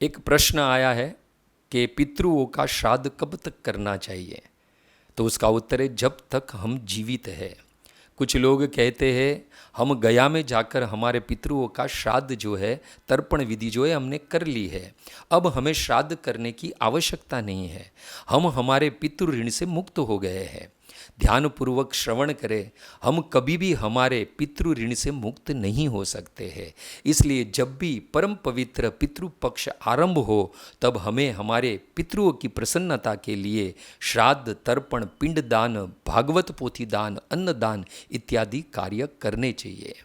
एक प्रश्न आया है कि पितृओं का श्राद्ध कब तक करना चाहिए। तो उसका उत्तर है जब तक हम जीवित हैं। कुछ लोग कहते हैं हम गया में जाकर हमारे पितृओं का श्राद्ध जो है, तर्पण विधि जो है हमने कर ली है, अब हमें श्राद्ध करने की आवश्यकता नहीं है, हम हमारे पितृ ऋण से मुक्त हो गए हैं। ध्यानपूर्वक श्रवण करें, हम कभी भी हमारे पितृ ऋण से मुक्त नहीं हो सकते हैं। इसलिए जब भी परम पवित्र पितृ पक्ष आरंभ हो तब हमें हमारे पितृओं की प्रसन्नता के लिए श्राद्ध, तर्पण, पिंडदान, भागवत पोथी दान, अन्नदान इत्यादि कार्य करने चाहिए।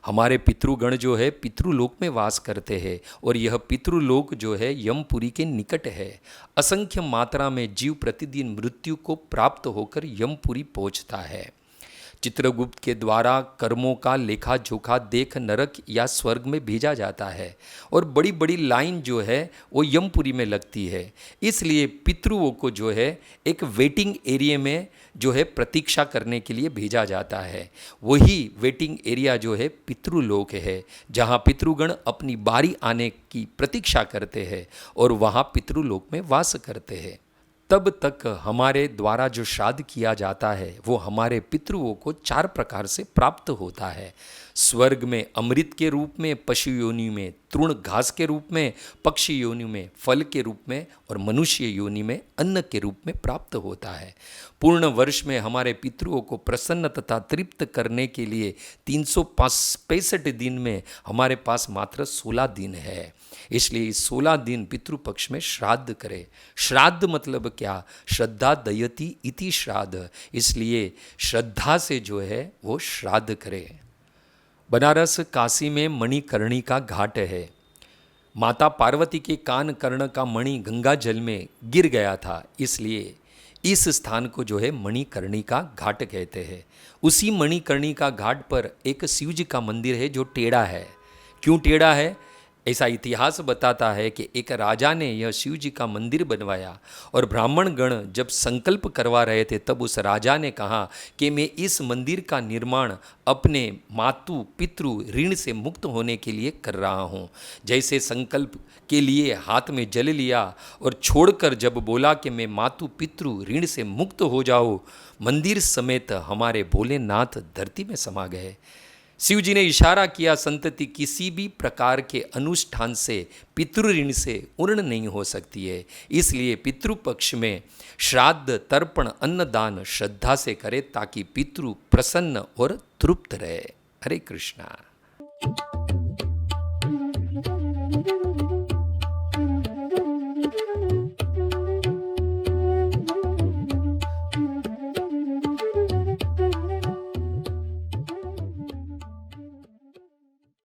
हमारे पितृगण जो है पितृलोक में वास करते हैं और यह पितृलोक जो है यमपुरी के निकट है। असंख्य मात्रा में जीव प्रतिदिन मृत्यु को प्राप्त होकर यमपुरी पहुंचता है। चित्रगुप्त के द्वारा कर्मों का लेखा जोखा देख नरक या स्वर्ग में भेजा जाता है और बड़ी बड़ी लाइन जो है वो यमपुरी में लगती है। इसलिए पितृओं को जो है एक वेटिंग एरिया में जो है प्रतीक्षा करने के लिए भेजा जाता है। वही वेटिंग एरिया जो है पितृलोक है, जहाँ पितृगण अपनी बारी आने की प्रतीक्षा करते हैं और वहाँ पितृलोक में वास करते हैं। तब तक हमारे द्वारा जो श्राद्ध किया जाता है वो हमारे पितृओं को 4 प्रकार से प्राप्त होता है। स्वर्ग में अमृत के रूप में, पशु योनि में तृण घास के रूप में, पक्षी योनि में फल के रूप में और मनुष्य योनि में अन्न के रूप में प्राप्त होता है। पूर्ण वर्ष में हमारे पितृओं को प्रसन्न तथा तृप्त करने के लिए 365 दिन में हमारे पास मात्र 16 दिन है। इसलिए इस 16 दिन पितृपक्ष में श्राद्ध करें। श्राद्ध मतलब क्या? श्रद्धा दयति इति श्राद्ध। इसलिए श्रद्धा से जो है वो श्राद्ध करें। बनारस काशी में मणिकर्णिका घाट है। माता पार्वती के कान कर्ण का मणि गंगा जल में गिर गया था, इसलिए इस स्थान को जो है मणिकर्णिका घाट कहते हैं। उसी मणिकर्णिका घाट पर एक शिव जी का मंदिर है जो टेढ़ा है। क्यों टेढ़ा है? ऐसा इतिहास बताता है कि एक राजा ने यह शिव जी का मंदिर बनवाया और ब्राह्मण गण जब संकल्प करवा रहे थे तब उस राजा ने कहा कि मैं इस मंदिर का निर्माण अपने मातु पितृ ऋण से मुक्त होने के लिए कर रहा हूँ। जैसे संकल्प के लिए हाथ में जल लिया और छोड़कर जब बोला कि मैं मातु पितृ ऋण से मुक्त हो जाऊँ, मंदिर समेत हमारे भोलेनाथ धरती में समा गए। शिव जी ने इशारा किया, संतति किसी भी प्रकार के अनुष्ठान से पितृ ऋण से उर्ण नहीं हो सकती है। इसलिए पितृपक्ष में श्राद्ध, तर्पण, अन्नदान श्रद्धा से करे ताकि पितृ प्रसन्न और तृप्त रहे। हरे कृष्णा।